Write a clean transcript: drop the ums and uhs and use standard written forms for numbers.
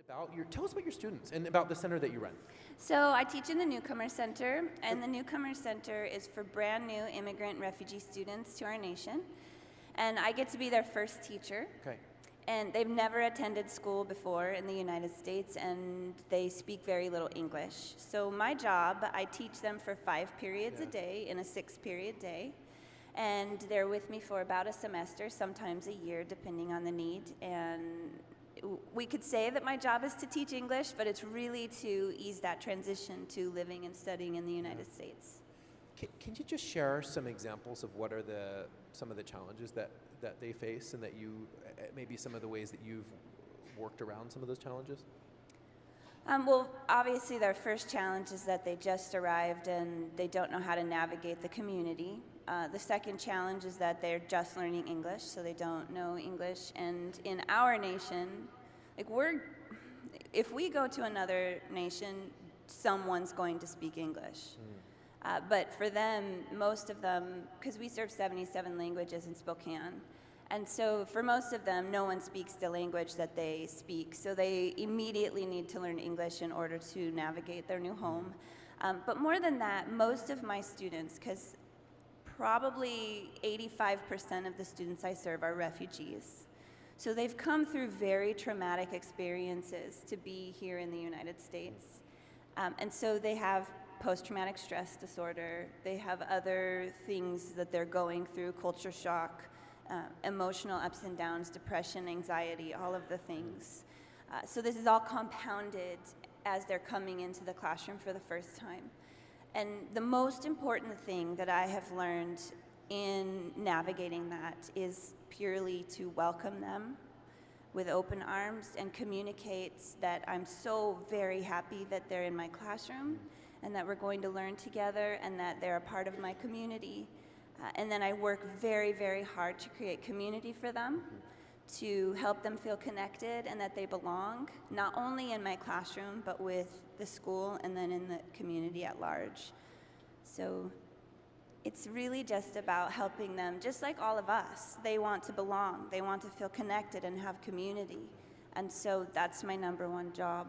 Tell us about your students and about the center that you run. So I teach in the Newcomer Center, and the Newcomer Center is for brand new immigrant refugee students to our nation. And I get to be their first teacher. Okay. And they've never attended school before in the United States, and they speak very little English. So my job, I teach them for 5 periods a day in a 6-period day. And they're with me for about a semester, sometimes a year, depending on the need. And we could say that my job is to teach English, but it's really to ease that transition to living and studying in the United States. Can you just share some examples of what are some of the challenges that they face, and that maybe some of the ways that you've worked around some of those challenges? Well, obviously their first challenge is that they just arrived and they don't know how to navigate the community. The second challenge is that they're just learning English, so they don't know English. And in our nation, if we go to another nation, someone's going to speak English. But for them, most of them, because we serve 77 languages in Spokane, and so for most of them, no one speaks the language that they speak, so they immediately need to learn English in order to navigate their new home. But more than that, most of my students, because probably 85% of the students I serve are refugees. So they've come through very traumatic experiences to be here in the United States. And so they have post-traumatic stress disorder, they have other things that they're going through, culture shock, emotional ups and downs, depression, anxiety, all of the things. So this is all compounded as they're coming into the classroom for the first time. And the most important thing that I have learned in navigating that is purely to welcome them with open arms and communicate that I'm so very happy that they're in my classroom and that we're going to learn together and that they're a part of my community. And then I work very, very hard to create community for them, to help them feel connected and that they belong, not only in my classroom, but with the school and then in the community at large. So it's really just about helping them, just like all of us. They want to belong, they want to feel connected and have community. And so that's my number one job.